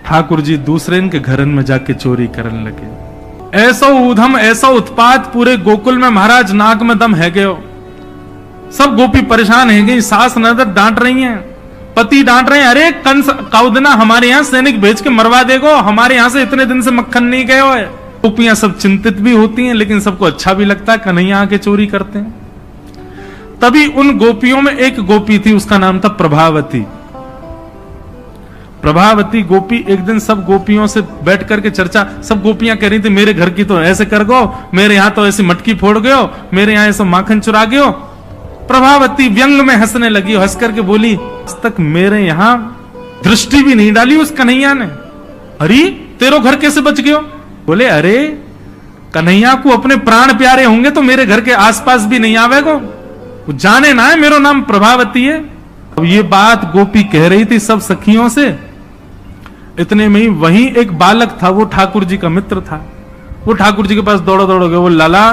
ठाकुर जी दूसरे के घरन में जाके चोरी करने लगे। ऐसा ऊधम, ऐसा उत्पात पूरे गोकुल में, महाराज नाक में दम है गयो। सब गोपी परेशान है गई, सास ननद डांट रही हैं, पति डांट रहे हैं, अरे कंस काउदना हमारे यहाँ सैनिक भेज के मरवा देगो, हमारे यहाँ से इतने दिन से मक्खन नहीं गयो है। गोपियां सब चिंतित भी होती हैं, लेकिन सबको अच्छा भी लगता है, कन्हैया आके चोरी करते हैं। तभी उन गोपियों में एक गोपी थी, उसका नाम था प्रभावती। प्रभावती गोपी एक दिन सब गोपियों से बैठ करके चर्चा, सब गोपियां कह रही थी मेरे घर की तो ऐसे कर गो, मेरे यहां तो ऐसी मटकी फोड़ गयो, मेरे यहां ऐसा माखन चुरा गयो। प्रभावती व्यंग में हंसने लगी, हंस करके बोली, आज तक मेरे यहां दृष्टि भी नहीं डाली उस कन्हैया ने। अरे तेरो घर कैसे बच गयो? बोले अरे कन्हैया को अपने प्राण प्यारे होंगे तो मेरे घर के आसपास भी नहीं आवेगो, वो जाने ना है मेरा नाम प्रभावती है। अब ये बात गोपी कह रही थी सब सखियों से, इतने में ही वहीं एक बालक था, वो ठाकुर जी का मित्र था। वो ठाकुर जी के पास दौड़ो गया, वो लाला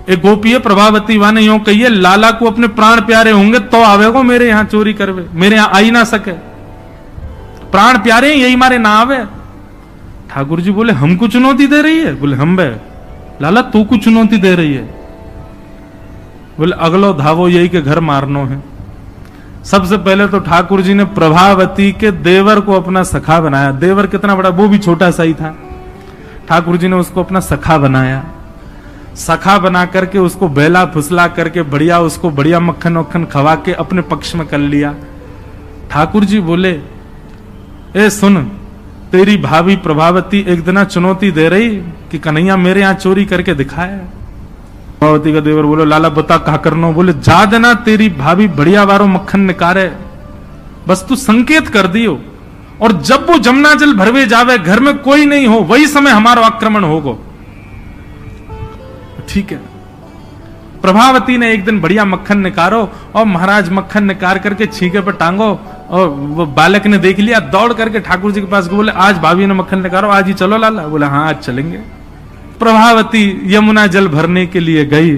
एक गोपी है प्रभावती वाने यूं कहिए, लाला को अपने प्राण प्यारे होंगे तो आवेगो मेरे यहां चोरी करवे, मेरे यहां आई ना सके, प्राण प्यारे यही मारे ना आवे। ठाकुर जी बोले हमको चुनौती दे रही है? बोले हम बे लाला तू को चुनौती दे रही है? बोले अगलो धावो यही के घर मारनो है। सबसे पहले तो ठाकुर जी ने प्रभावती के देवर को अपना सखा बनाया। देवर कितना बड़ा, वो भी छोटा सा ही था। ठाकुर जी ने उसको अपना सखा बनाया। सखा बना करके उसको बेला फुसला करके बढ़िया उसको बढ़िया मक्खन वक्खन खवा के अपने पक्ष में कर लिया। ठाकुर जी बोले ए सुन, तेरी भाभी प्रभावती एक दिन चुनौती दे रही कि कन्हैया मेरे यहां चोरी करके दिखाया। प्रभावती का देवर बोलो लाला बता कहा करनो? बोले जा देना तेरी भाभी बढ़िया वारो मक्खन निकारे, बस तू संकेत कर दियो, और जब वो जमुना जल भरवे जावे घर में कोई नहीं हो वही समय हमारा आक्रमण होगो। ठीक है। प्रभावती ने एक दिन बढ़िया मक्खन निकारो और महाराज मक्खन निकाल करके छीके पर टांगो, और वो बालक ने देख लिया, दौड़ करके ठाकुर जी के पास बोले आज भाभी ने मक्खन निकालो, आज ही चलो लाला। बोले हाँ आज चलेंगे। प्रभावती यमुना जल भरने के लिए गई।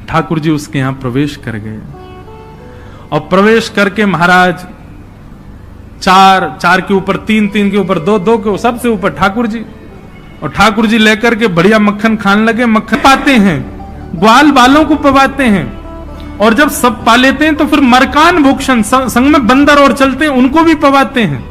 ठाकुर जी उसके यहां प्रवेश कर गए, और प्रवेश करके महाराज चार के ऊपर तीन के ऊपर दो के सबसे ऊपर ठाकुर जी, और ठाकुर जी लेकर के बढ़िया मक्खन खाने लगे। मक्खन पाते हैं, ग्वाल बालों को पवाते हैं, और जब सब पा लेते हैं तो फिर मरकान भूषण संग में बंदर और चलते हैं उनको भी पवाते हैं।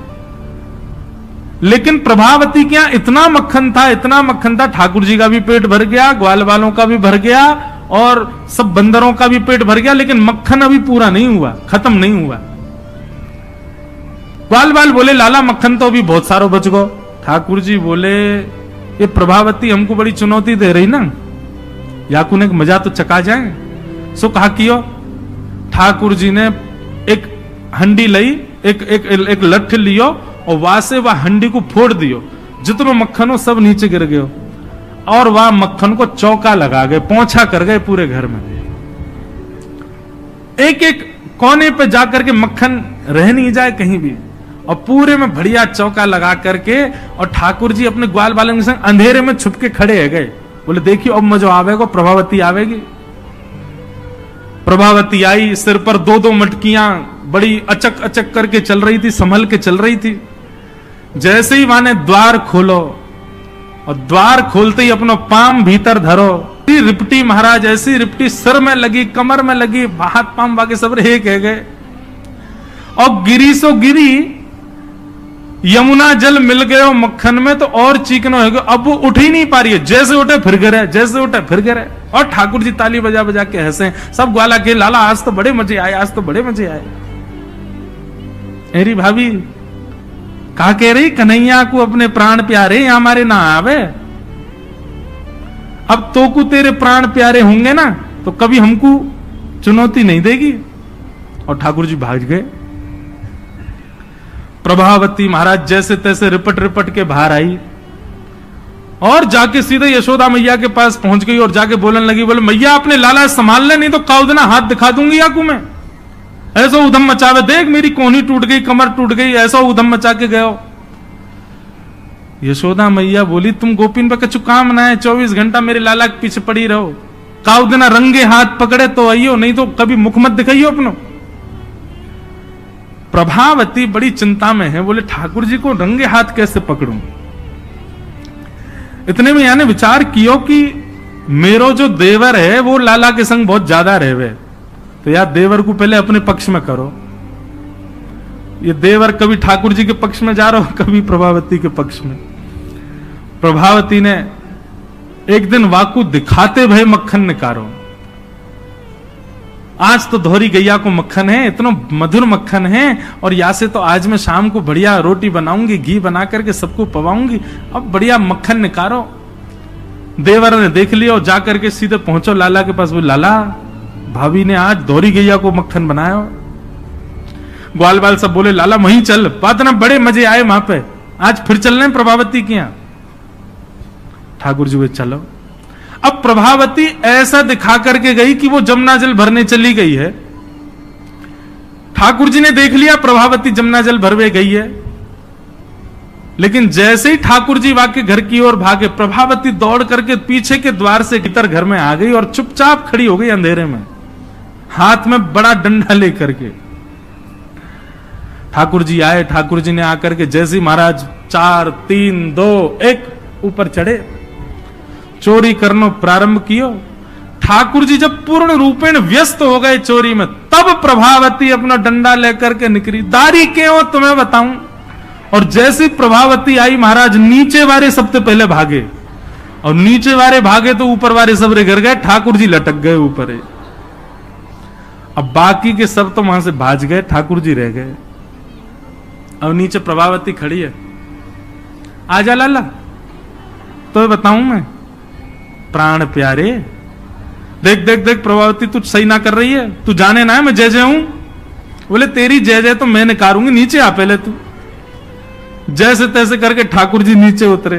लेकिन प्रभावती के यहां इतना मक्खन था, ठाकुर जी का भी पेट भर गया, ग्वाल बालों का भी भर गया, और सब बंदरों का भी पेट भर गया, लेकिन मक्खन अभी पूरा नहीं हुआ, खत्म नहीं हुआ। ग्वाल बाल बोले लाला मक्खन तो अभी बहुत सारो बच गो। ठाकुर जी बोले ये प्रभावती हमको बड़ी चुनौती दे रही ना, याकू ने मजा तो चका जाए। सो कहा कियो। ठाकुर जी ने एक हंडी लई, एक लठ लियो, और वहां से वह हंडी को फोड़ दियो, जितनो मक्खन हो सब नीचे गिर गयो, और वह मक्खन को चौका लगा गए, पोंछा कर गए पूरे घर में। एक कोने पे जाकर के मक्खन रह नहीं जाए कहीं भी, और पूरे में बढ़िया चौका लगा करके, और ठाकुर जी अपने ग्वाल बालों के संग अंधेरे में छुप के खड़े है गए। बोले देखियो अब मजा आवेगा, प्रभावती आवेगी। प्रभावती आई, सिर पर दो मटकियां बड़ी अचक करके चल रही थी, संभल के चल रही थी। जैसे ही वहां ने द्वार खोलो, और द्वार खोलते ही अपना पाम भीतर धरो, रिपटी महाराज ऐसी रिपटी सिर में लगी, कमर में लगी, हाथ पाम बाकी सब रह गए, और गिरी सो गिरी। यमुना जल मिल गए मक्खन में तो और चीकना हो गया, अब वो उठ ही नहीं पा रही है, जैसे उठे फिर गिरे, जैसे उठे फिर गिरे। और ठाकुर जी ताली बजा बजा के हंसे, सब ग्वाला के लाला आज तो बड़े मजे आए, आज तो बड़े मजे आए। मेरी भाभी कहा कह रही कन्हैया को अपने प्राण प्यारे यहाँ हमारे ना आवे, अब तो को तेरे प्राण प्यारे होंगे ना तो कभी हमको चुनौती नहीं देगी। और ठाकुर जी भाग गए। प्रभावती महाराज जैसे तैसे रिपट के बाहर आई, और जाके सीधे यशोदा मैया के पास पहुंच गई, और जाके बोलने लगी, बोले मैया अपने लाला संभाल ले, नहीं तो काउदना हाथ दिखा दूंगी आकू में। ऐसा उधम मचावे, देख मेरी कोहनी टूट गई, कमर टूट गई, ऐसा उधम मचा के गयो। यशोदा मैया बोली तुम गोपीन पे कछु काम ना है, 24 घंटा मेरे लाला के पीछे पड़ी रहो, काउदना रंगे हाथ पकड़े तो आइयो, नहीं तो कभी मुख मत दिखाइयो अपनो। प्रभावती बड़ी चिंता में है, बोले ठाकुर जी को रंगे हाथ कैसे पकड़ूं। इतने में यानी विचार कियो कि मेरो जो देवर है वो लाला के संग बहुत ज्यादा रहवे, तो यार देवर को पहले अपने पक्ष में करो। ये देवर कभी ठाकुर जी के पक्ष में जा रहा हो, कभी प्रभावती के पक्ष में। प्रभावती ने एक दिन वाकू दिखाते भय मक्खन निकारो, आज तो धोरी गैया को मक्खन है, इतना मधुर मक्खन है, और या से तो आज मैं शाम को बढ़िया रोटी बनाऊंगी, घी बना करके सबको पवाऊंगी, अब बढ़िया मक्खन निकारो। देवर ने देख लिया और जाकर के सीधे पहुंचो लाला के पास, वो लाला भाभी ने आज धोरी गैया को मक्खन बनाया। ग्वाल बाल सब बोले लाला वहीं चल, बात ना बड़े मजे आए वहां पे, आज फिर चल रहे प्रभावती के यहां। ठाकुर जी वे चलो। अब प्रभावती ऐसा दिखा करके गई कि वो जमुना जल भरने चली गई है। ठाकुर जी ने देख लिया प्रभावती जमुना जल भरवे गई है, लेकिन जैसे ही ठाकुर जी वाके घर की ओर भागे, प्रभावती दौड़ करके पीछे के द्वार से भीतर घर में आ गई और चुपचाप खड़ी हो गई अंधेरे में, हाथ में बड़ा डंडा लेकर के। ठाकुर जी आए, ठाकुर जी ने आकर के जैसे महाराज 4 3 2 1 ऊपर चढ़े, चोरी करना प्रारंभ कियो। ठाकुर जी जब पूर्ण रूपेण व्यस्त हो गए चोरी में, तब प्रभावती अपना डंडा लेकर के निकली। दारी क्यों तुम्हें बताऊं। और जैसी प्रभावती आई, महाराज नीचे वाले सबसे पहले भागे, और नीचे वाले भागे तो ऊपर वाले सब गिर गए, ठाकुर जी लटक गए ऊपर। अब बाकी के सब तो वहां से भाज गए, ठाकुर जी रह गए। अब नीचे प्रभावती खड़ी है, आजा लाला तो बताऊं मैं। प्राण प्यारे, देख देख देख प्रभावती तू सही ना कर रही है, तू जाने ना है मैं जय जय हूं। बोले तेरी जय जय तो मैं निकारूंगी, नीचे आ पहले तू। जैसे तैसे करके ठाकुर जी नीचे उतरे।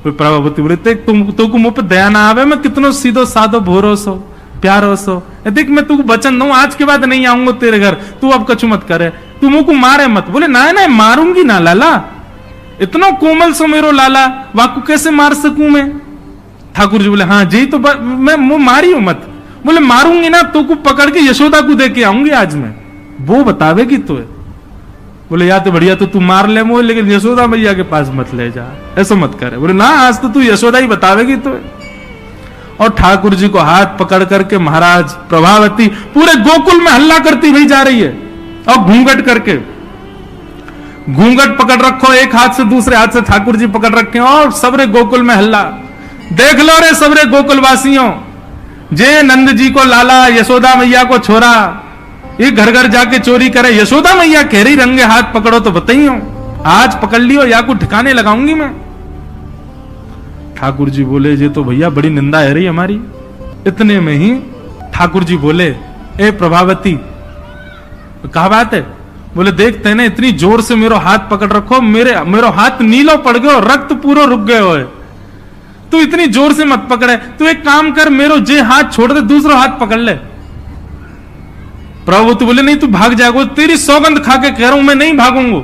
प्रभावती बोले देख तुमको मुंह पे दया ना आवे, मैं कितनो सीधो साधो भोरो सो प्यारो सो, देख मैं तुमको वचन दूं आज के बाद नहीं आऊंगा तेरे घर, तू अब कछु मत करे, तू मुंह को मारे मत। बोले ना ना मारूंगी ना लाला, इतना कोमल सो मेरो लाला, वाकू कैसे मार सकूं मैं। ठाकुर जी बोले हाँ जी तो मैं मुंह मारी हूं मत। बोले मारूंगी ना तो को पकड़ के यशोदा को दे के आऊंगी आज मैं, वो बतावेगी तो। बोले या तो बढ़िया तो तू मार ले मुझे, लेकिन यशोदा मैया के पास मत ले जा, ऐसा मत करे। बोले ना आज तो तू यशोदा ही बतावेगी तो। और ठाकुर जी को हाथ पकड़ करके महाराज प्रभावती पूरे गोकुल में हल्ला करती हुई जा रही है, और घूंघट करके, घूंघट पकड़ रखो एक हाथ से, दूसरे हाथ से ठाकुर जी पकड़ रखे, और सबरे गोकुल में हल्ला। देख लो रे सबरे गोकुल वासियों, जे नंद जी को लाला, यशोदा मैया को छोरा, ये घर घर जाके चोरी करे। यशोदा मैया कह रही रंगे हाथ पकड़ो तो बताइयो, आज पकड़ लियो या को ठिकाने लगाऊंगी मैं। ठाकुर जी बोले ये तो भैया बड़ी निंदा है रही हमारी। इतने में ही ठाकुर जी बोले ए प्रभावती कहा बात है। बोले देखते ना इतनी जोर से मेरो हाथ पकड़ रखो, मेरो हाथ नीलो पड़ गयो, रक्त पूरा रुक गयो है, तू इतनी जोर से मत पकड़े, तू एक काम कर मेरो जे हाथ छोड़ दे दूसरा हाथ पकड़ ले। प्रभु तो बोले नहीं तू भाग जाएगा, तेरी सौगंध खा के कह रहा हूं मैं नहीं भागूंगा,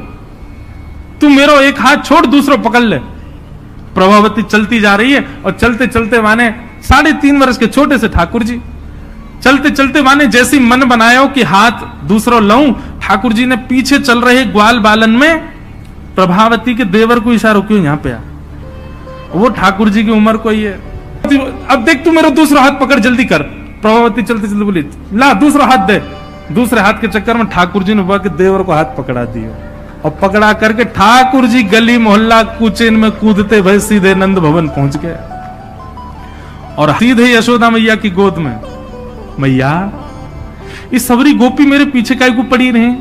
तू मेरो एक हाथ छोड़ दूसरा पकड़ ले। प्रभावती चलती जा रही है, और चलते चलते माने 3.5 वर्ष के छोटे से ठाकुर जी चलते चलते माने जैसी मन बनायो कि हाथ दूसरा लाऊं, ठाकुर जी ने पीछे चल रहे ग्वाल बालन में प्रभावती के देवर को इशारा क्यों यहां पे आ, वो ठाकुर जी की उम्र कोई है। अब देख तू मेरा दूसरा हाथ पकड़ जल्दी कर। प्रभावती चलते चलते बोली ला दूसरा हाथ दे। दूसरे हाथ के चक्कर में ठाकुर जी ने बुआ के देवर को हाथ पकड़ा दिया, और पकड़ा करके ठाकुर जी गली मोहल्ला कुचेन में कूदते भय सीधे नंद भवन पहुंच गए, और सीधे यशोदा मैया की गोद में। मैया इस सबरी गोपी मेरे पीछे काहे को पड़ी रहे,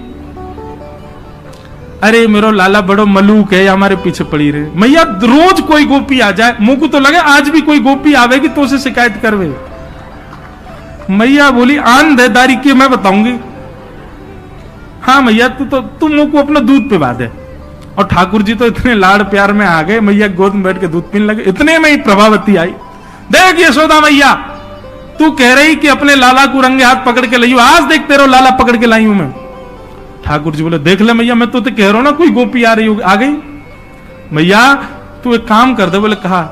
अरे मेरो लाला बड़ो मलूक है, हमारे पीछे पड़ी रहे। मैया रोज कोई गोपी आ जाए, मुंह को तो लगे आज भी कोई गोपी आवेगी तो उसे शिकायत करवे। मैया बोली आंधेदारी की मैं बताऊंगी। हाँ मैया तू मुंह को अपना दूध पिला दे। और ठाकुर जी तो इतने लाड़ प्यार में आ गए, मैया गोद में बैठ के दूध पीने लगे। इतने में ही प्रभावती आई, देख यशोदा मैया तू कह रही कि अपने लाला को रंगे हाथ पकड़ के लाइयो, आज देख तेरा लाला पकड़ के लाई हूं मैं। ठाकुर जी बोले देख ले मैया मैं तो कह रहा हूं ना कोई गोपी आ रही आ गई। मैया तू एक काम कर दे। बोले कहा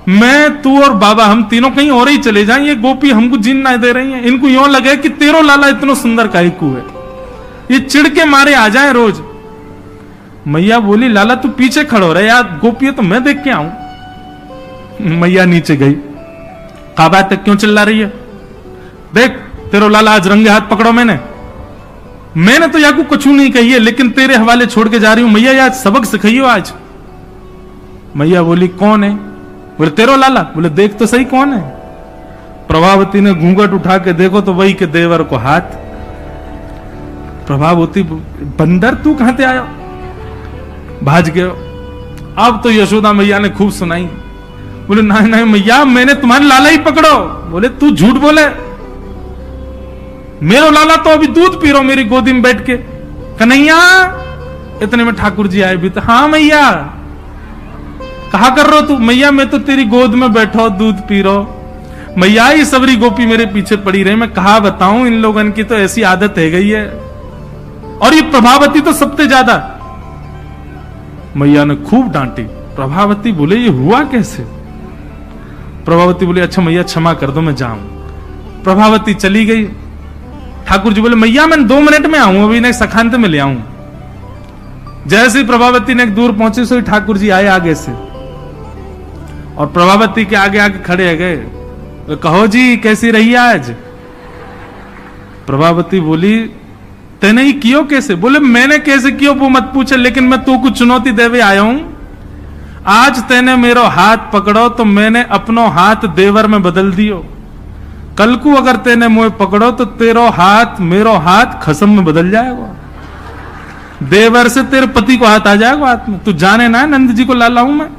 मैं तू और बाबा हम तीनों कहीं और ही चले जाएं, ये गोपी हमको जीन ना दे रही हैं, इनको यूं लगे कि तेरो लाला इतना सुंदर काहे को है। ये चिढ़ के मारे आ जाए रोज। मैया बोली लाला तू पीछे खड़ो रहे यार, गोपी तो मैं देख के आऊं। मैया नीचे गई, कहा बात तक क्यों चिल्ला रही है, देख तेरो लाला आज रंगे हाथ पकड़ो। मैंने तो याकू कुछ नहीं कही है, लेकिन तेरे हवाले छोड़ के जा रही हूं। मैया यार सबक सिखाइयो आज। मैया बोली कौन है? बोले तेरो लाला। बोले देख तो सही कौन है। प्रभावती ने घूंघट उठा के देखो तो वही के देवर को हाथ। प्रभावती बंदर तू कहां से आया, भाज गयो। अब तो यशोदा मैया ने खूब सुनाई। बोले नहीं नहीं मैया मैंने तुम्हारे लाला ही पकड़ो। बोले तू झूठ बोले, मेरो लाला तो अभी दूध पी रहा मेरी गोदी में बैठ के। कन्हैया, इतने में ठाकुर जी आए भी तो, हाँ मैया कहा कर रहे हो तू? मैया मैं तो तेरी गोद में बैठो दूध पी रहा। मैया ये सबरी गोपी मेरे पीछे पड़ी रही, मैं कहा बताऊं, इन लोगों की तो ऐसी आदत है गई है, और ये प्रभावती तो सबसे ज्यादा। मैया ने खूब डांटी। प्रभावती बोले ये हुआ कैसे? प्रभावती बोले अच्छा मैया क्षमा कर दो मैं जाऊं। प्रभावती चली गई। ठाकुर जी बोले मैया मैं 2 मिनट में आऊं, अभी ने सखांत में ले आऊं। जैसे ही प्रभावती ने दूर पहुंचे सो ठाकुर जी आए आगे से, और प्रभावती के आगे आगे खड़े गए। कहो जी कैसी रही आज? प्रभावती बोली तेने ही कियो कैसे? बोले मैंने कैसे कियो वो मत पूछे, लेकिन मैं तू को चुनौती देवे आया हूं। आज तेने मेरो हाथ पकड़ो तो मैंने अपनो हाथ देवर में बदल दियो। कल को अगर तेने मुझे पकड़ो तो तेरो हाथ मेरो हाथ खसम में बदल जाएगा, देवर से तेरे पति को हाथ आ जाएगा हाथ में। तू जाने ना नंद जी को लाला हूं मैं।